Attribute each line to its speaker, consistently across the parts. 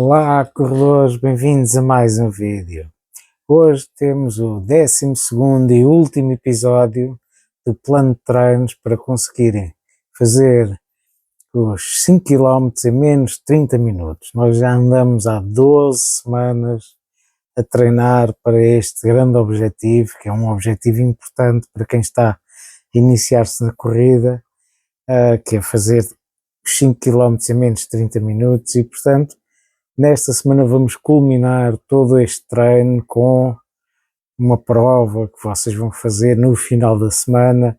Speaker 1: Olá, corredores, bem-vindos a mais um vídeo. Hoje temos o 12º e último episódio do plano de treinos para conseguirem fazer os 5 km em menos de 30 minutos. Nós já andamos há 12 semanas a treinar para este grande objetivo, que é um objetivo importante para quem está a iniciar-se na corrida, que é fazer os 5 km em menos de 30 minutos e, portanto, nesta semana vamos culminar todo este treino com uma prova que vocês vão fazer no final da semana.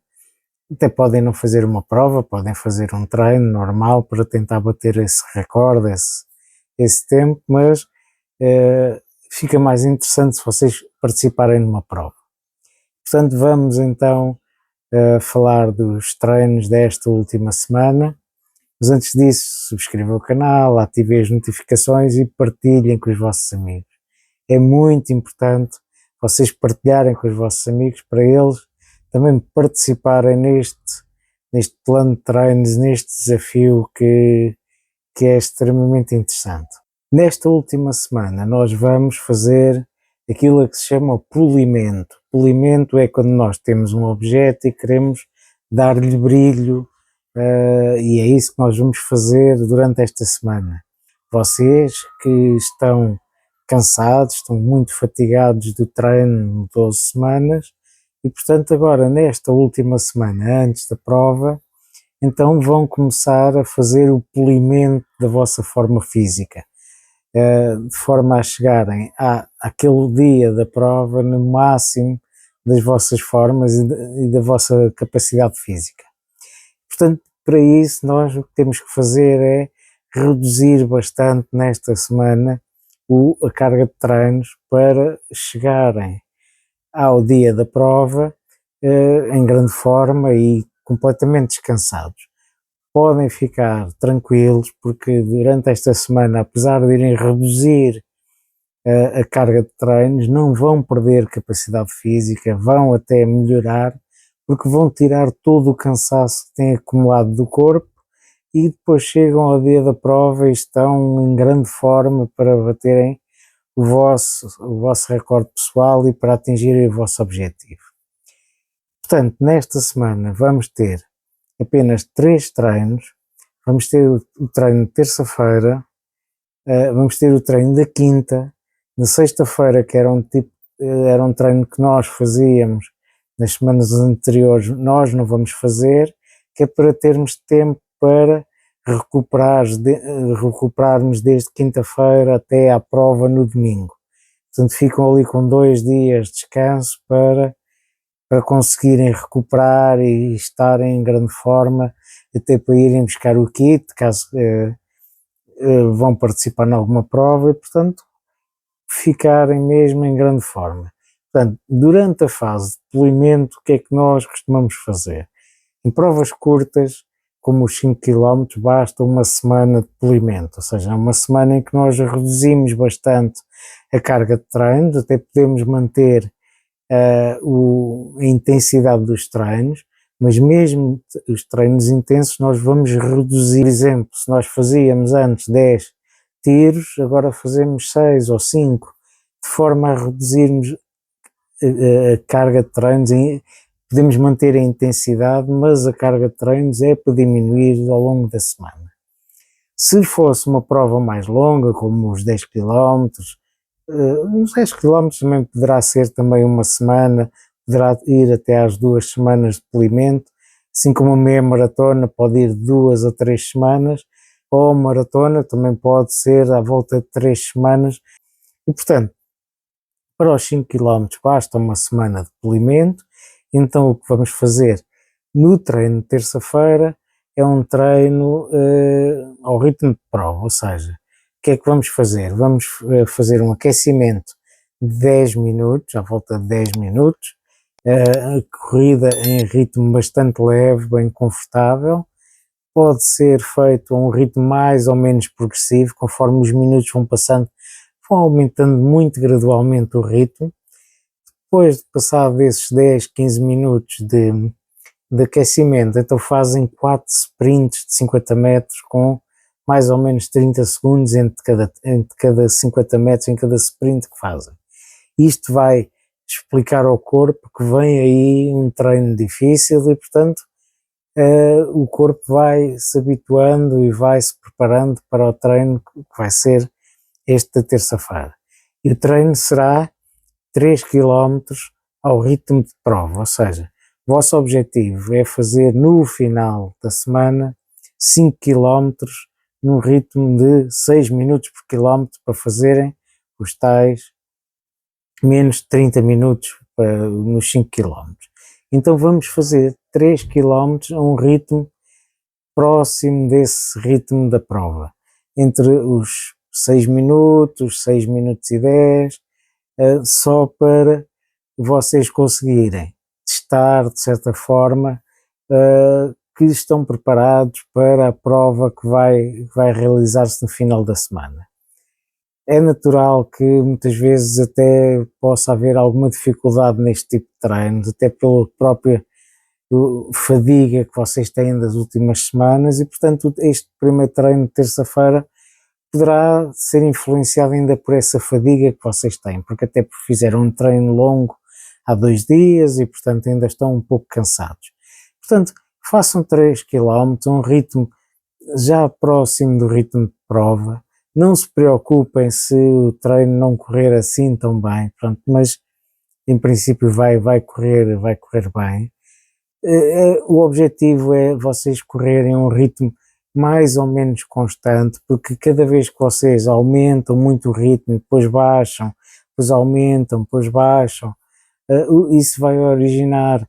Speaker 1: Até podem não fazer uma prova, podem fazer um treino normal para tentar bater esse recorde, esse tempo, mas fica mais interessante se vocês participarem numa prova. Portanto, vamos então falar dos treinos desta última semana. Mas antes disso, subscrevam o canal, ativem as notificações e partilhem com os vossos amigos. É muito importante vocês partilharem com os vossos amigos para eles também participarem neste plano de treinos, neste desafio que é extremamente interessante. Nesta última semana nós vamos fazer aquilo que se chama polimento. Polimento é quando nós temos um objeto e queremos dar-lhe brilho, e é isso que nós vamos fazer durante esta semana. Vocês que estão cansados, estão muito fatigados do treino de 12 semanas e, portanto, agora nesta última semana, antes da prova, então vão começar a fazer o polimento da vossa forma física, de forma a chegarem àquele dia da prova no máximo das vossas formas e da vossa capacidade física. Portanto, para isso nós o que temos que fazer é reduzir bastante nesta semana a carga de treinos para chegarem ao dia da prova em grande forma e completamente descansados. Podem ficar tranquilos porque durante esta semana, apesar de irem reduzir a carga de treinos, não vão perder capacidade física, vão até melhorar, porque vão tirar todo o cansaço que têm acumulado do corpo e depois chegam ao dia da prova e estão em grande forma para baterem o vosso recorde pessoal e para atingirem o vosso objetivo. Portanto, nesta semana vamos ter apenas 3 treinos. Vamos ter o treino de terça-feira, vamos ter o treino da quinta, na sexta-feira, que era um treino que nós fazíamos nas semanas anteriores, nós não vamos fazer, que é para termos tempo para recuperarmos desde quinta-feira até à prova no domingo. Portanto, ficam ali com 2 dias de descanso para conseguirem recuperar e estarem em grande forma, até para irem buscar o kit, caso vão participar em alguma prova e, portanto, ficarem mesmo em grande forma. Portanto, durante a fase de polimento, o que é que nós costumamos fazer? Em provas curtas, como os 5 km, basta uma semana de polimento, ou seja, uma semana em que nós reduzimos bastante a carga de treino, até podemos manter a intensidade dos treinos, mas mesmo os treinos intensos nós vamos reduzir. Por exemplo, se nós fazíamos antes 10 tiros, agora fazemos 6 ou 5, de forma a reduzirmos a carga de treinos. Podemos manter a intensidade, mas a carga de treinos é para diminuir ao longo da semana. Se fosse uma prova mais longa, como os 10 km, os 10 km também poderá ser também uma semana, poderá ir até às 2 semanas de polimento, assim como a meia maratona pode ir 2 a 3 semanas, ou a maratona também pode ser à volta de 3 semanas, e portanto, para os 5 km basta uma semana de polimento. Então o que vamos fazer no treino de terça-feira é um treino ao ritmo de prova, ou seja, o que é que vamos fazer? Vamos fazer um aquecimento de 10 minutos, à volta de 10 minutos, a corrida em ritmo bastante leve, bem confortável. Pode ser feito a um ritmo mais ou menos progressivo, conforme os minutos vão passando, vão aumentando muito gradualmente o ritmo. Depois de passar desses 10, 15 minutos de aquecimento, então fazem 4 sprints de 50 metros com mais ou menos 30 segundos entre cada 50 metros, em cada sprint que fazem. Isto vai explicar ao corpo que vem aí um treino difícil e, portanto, o corpo vai se habituando e vai se preparando para o treino que vai ser esta terça-feira. E o treino será 3 quilómetros ao ritmo de prova, ou seja, o vosso objetivo é fazer no final da semana 5 quilómetros num ritmo de 6 minutos por quilómetro para fazerem os tais menos de 30 minutos nos 5 quilómetros. Então vamos fazer 3 quilómetros a um ritmo próximo desse ritmo da prova, entre os 6 minutos, 6 minutos e 10, só para vocês conseguirem testar, de certa forma, que estão preparados para a prova que vai realizar-se no final da semana. É natural que muitas vezes até possa haver alguma dificuldade neste tipo de treinos, até pela própria fadiga que vocês têm das últimas semanas e, portanto, este primeiro treino de terça-feira poderá ser influenciado ainda por essa fadiga que vocês têm, porque até fizeram um treino longo há 2 dias e, portanto, ainda estão um pouco cansados. Portanto, façam 3 km, um ritmo já próximo do ritmo de prova. Não se preocupem se o treino não correr assim tão bem, pronto, mas em princípio vai correr bem. O objetivo é vocês correrem a um ritmo mais ou menos constante, porque cada vez que vocês aumentam muito o ritmo, depois baixam, depois aumentam, depois baixam, isso vai originar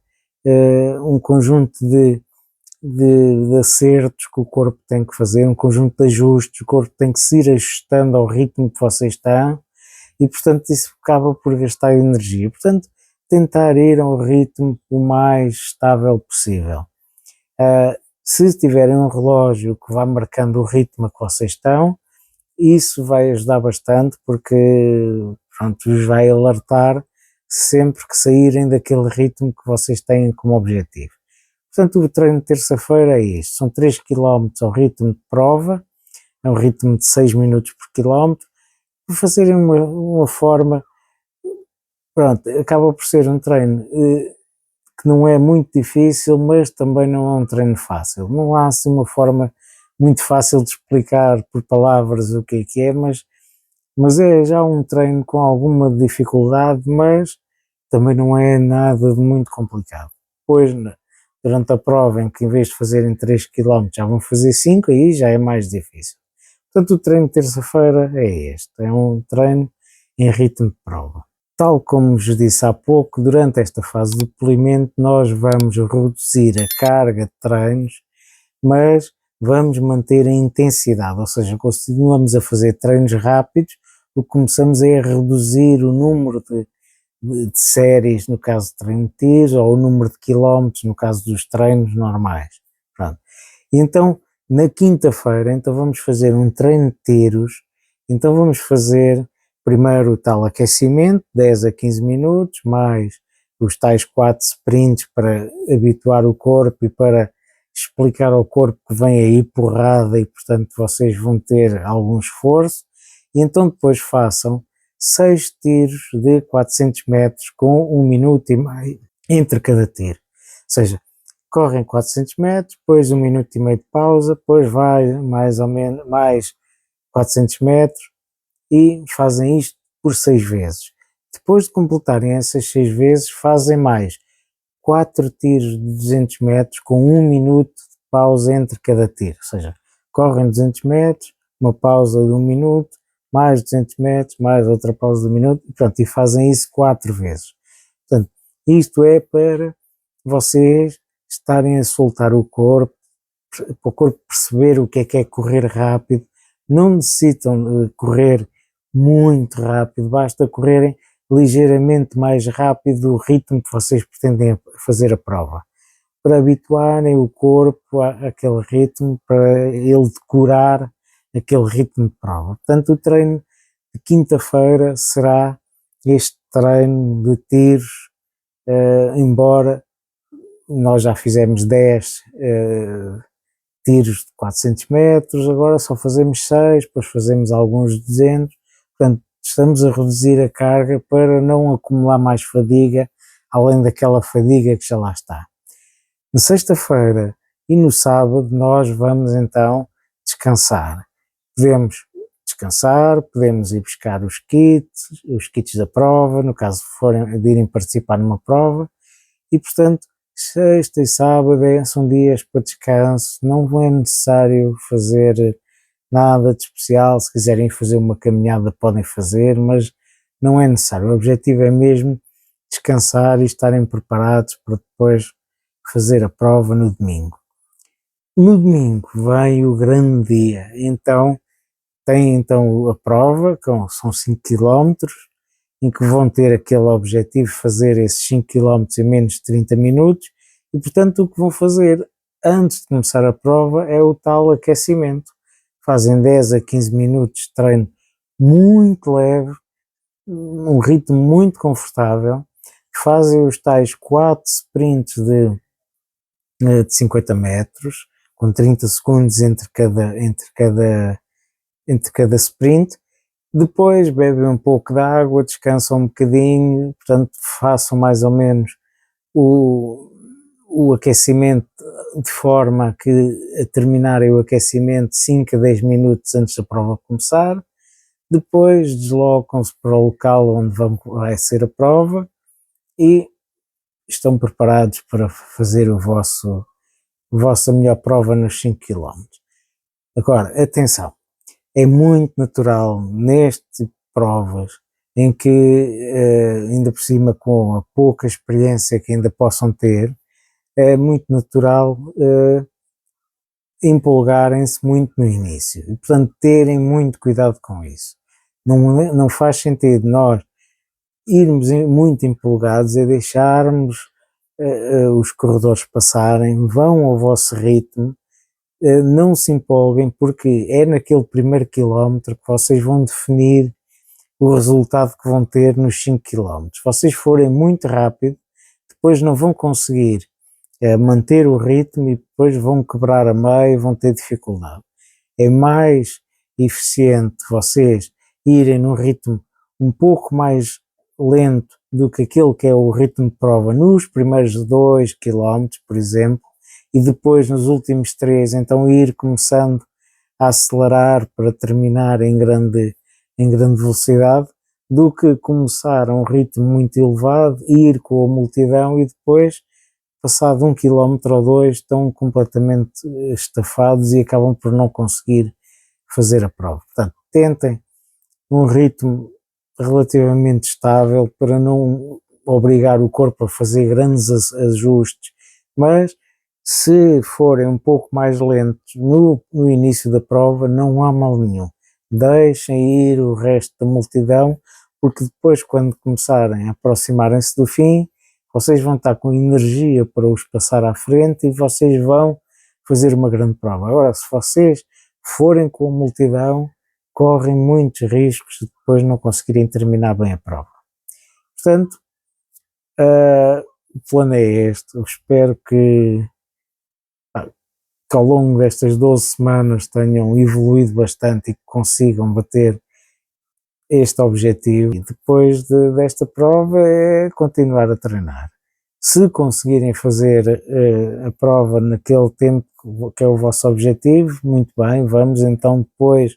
Speaker 1: um conjunto de acertos que o corpo tem que fazer, um conjunto de ajustes, o corpo tem que se ir ajustando ao ritmo que vocês estão e, portanto, isso acaba por gastar energia. Portanto, tentar ir ao ritmo o mais estável possível. Se tiverem um relógio que vá marcando o ritmo a que vocês estão, isso vai ajudar bastante porque, pronto, vos vai alertar sempre que saírem daquele ritmo que vocês têm como objetivo. Portanto, o treino de terça-feira é isto, são 3 km ao ritmo de prova, é um ritmo de 6 minutos por quilómetro, por fazerem uma forma, pronto, acaba por ser um treino que não é muito difícil, mas também não é um treino fácil. Não há assim uma forma muito fácil de explicar por palavras o que é, mas é já um treino com alguma dificuldade, mas também não é nada de muito complicado. Depois, durante a prova, em que em vez de fazerem 3 km já vão fazer 5, aí já é mais difícil. Portanto, o treino de terça-feira é este, é um treino em ritmo de prova. Tal como vos disse há pouco, durante esta fase de polimento nós vamos reduzir a carga de treinos, mas vamos manter a intensidade, ou seja, continuamos a fazer treinos rápidos, o que começamos é a reduzir o número de séries, no caso de treino de tiros, ou o número de quilómetros, no caso dos treinos normais. Pronto. E então, na quinta-feira, então vamos fazer um treino de tiros, então vamos fazer primeiro o tal aquecimento, 10 a 15 minutos, mais os tais 4 sprints para habituar o corpo e para explicar ao corpo que vem aí porrada e, portanto, vocês vão ter algum esforço. E então depois façam 6 tiros de 400 metros com 1 minuto e meio entre cada tiro. Ou seja, correm 400 metros, depois 1 minuto e meio de pausa, depois vai mais ou menos mais 400 metros e fazem isto por 6 vezes. Depois de completarem essas 6 vezes, fazem mais 4 tiros de 200 metros com 1 minuto de pausa entre cada tiro. Ou seja, correm 200 metros, uma pausa de 1 minuto, mais 200 metros, mais outra pausa de 1 minuto, e pronto, e fazem isso 4 vezes. Portanto, isto é para vocês estarem a soltar o corpo, para o corpo perceber o que é correr rápido. Não necessitam correr muito rápido, basta correrem ligeiramente mais rápido do ritmo que vocês pretendem fazer a prova, para habituarem o corpo àquele ritmo, para ele decorar aquele ritmo de prova. Portanto, o treino de quinta-feira será este treino de tiros, embora nós já fizemos 10 tiros de 400 metros, agora só fazemos 6, depois fazemos alguns de 200, portanto estamos a reduzir a carga para não acumular mais fadiga, além daquela fadiga que já lá está. Na sexta-feira e no sábado nós vamos então descansar. Podemos descansar, podemos ir buscar os kits da prova, no caso de irem participar numa prova, e portanto sexta e sábado são dias para descanso, não é necessário fazer nada de especial. Se quiserem fazer uma caminhada podem fazer, mas não é necessário. O objetivo é mesmo descansar e estarem preparados para depois fazer a prova no domingo. No domingo vem o grande dia, então tem então a prova, são 5 km, em que vão ter aquele objetivo de fazer esses 5 km em menos de 30 minutos, e portanto o que vão fazer antes de começar a prova é o tal aquecimento. Fazem 10 a 15 minutos de treino muito leve, um ritmo muito confortável, fazem os tais 4 sprints de 50 metros, com 30 segundos entre cada sprint. Depois bebem um pouco de água, descansam um bocadinho, portanto façam mais ou menos o aquecimento de forma a que a terminarem o aquecimento 5 a 10 minutos antes da prova começar. Depois deslocam-se para o local onde vai ser a prova e estão preparados para fazer a vossa melhor prova nos 5 km. Agora, atenção, é muito natural neste tipo de provas em que, ainda por cima com a pouca experiência que ainda possam ter, é muito natural empolgarem-se muito no início e, portanto, terem muito cuidado com isso. Não faz sentido nós irmos muito empolgados e deixarmos os corredores passarem, vão ao vosso ritmo, não se empolguem, porque é naquele primeiro quilómetro que vocês vão definir o resultado que vão ter nos 5 km. Se vocês forem muito rápido, depois não vão conseguir manter o ritmo e depois vão quebrar a meio, vão ter dificuldade. É mais eficiente vocês irem num ritmo um pouco mais lento do que aquele que é o ritmo de prova nos primeiros 2 km, por exemplo, e depois nos últimos 3, então ir começando a acelerar para terminar em grande velocidade, do que começar a um ritmo muito elevado, ir com a multidão e depois, passado 1 km ou 2, estão completamente estafados e acabam por não conseguir fazer a prova. Portanto, tentem um ritmo relativamente estável para não obrigar o corpo a fazer grandes ajustes, mas se forem um pouco mais lentos no início da prova, não há mal nenhum. Deixem ir o resto da multidão, porque depois, quando começarem a aproximarem-se do fim, vocês vão estar com energia para os passar à frente e vocês vão fazer uma grande prova. Agora, se vocês forem com a multidão, correm muitos riscos de depois não conseguirem terminar bem a prova. Portanto, o plano é este. Eu espero que ao longo destas 12 semanas tenham evoluído bastante e que consigam bater este objetivo. E depois desta prova é continuar a treinar. Se conseguirem fazer a prova naquele tempo que é o vosso objetivo, muito bem, vamos então depois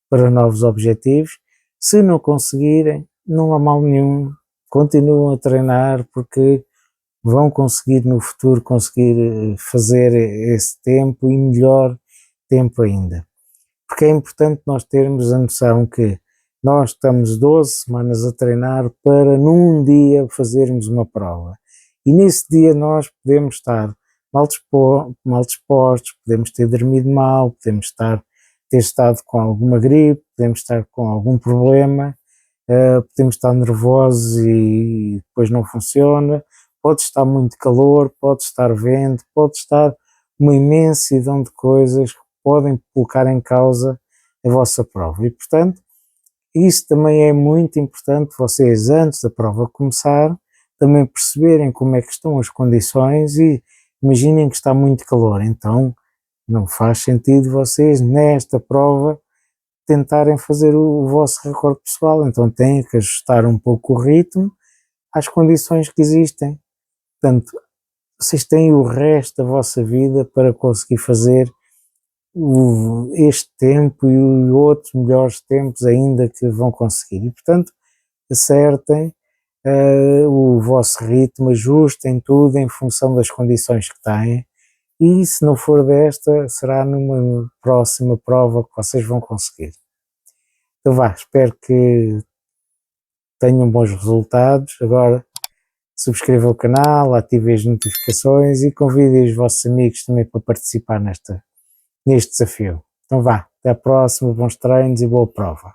Speaker 1: para novos objetivos. Se não conseguirem, não há mal nenhum, continuam a treinar, porque vão conseguir no futuro fazer esse tempo e melhor tempo ainda. Porque é importante nós termos a noção que nós estamos 12 semanas a treinar para num dia fazermos uma prova. E nesse dia nós podemos estar mal dispostos, podemos ter dormido mal, podemos ter estado com alguma gripe, podemos estar com algum problema, podemos estar nervosos e depois não funciona, pode estar muito calor, pode estar vento, pode estar uma imensidão de coisas que podem colocar em causa a vossa prova. E, portanto, isso também é muito importante, vocês, antes da prova começar, também perceberem como é que estão as condições e imaginem que está muito calor, então Não faz sentido vocês, nesta prova, tentarem fazer o vosso recorde pessoal, então têm que ajustar um pouco o ritmo às condições que existem. Portanto, vocês têm o resto da vossa vida para conseguir fazer este tempo e outros melhores tempos ainda que vão conseguir. E, portanto, acertem o vosso ritmo, ajustem tudo em função das condições que têm. E se não for desta, será numa próxima prova que vocês vão conseguir. Então vá, espero que tenham bons resultados. Agora subscrevam o canal, ativem as notificações e convidem os vossos amigos também para participar neste desafio. Então vá, até a próxima, bons treinos e boa prova.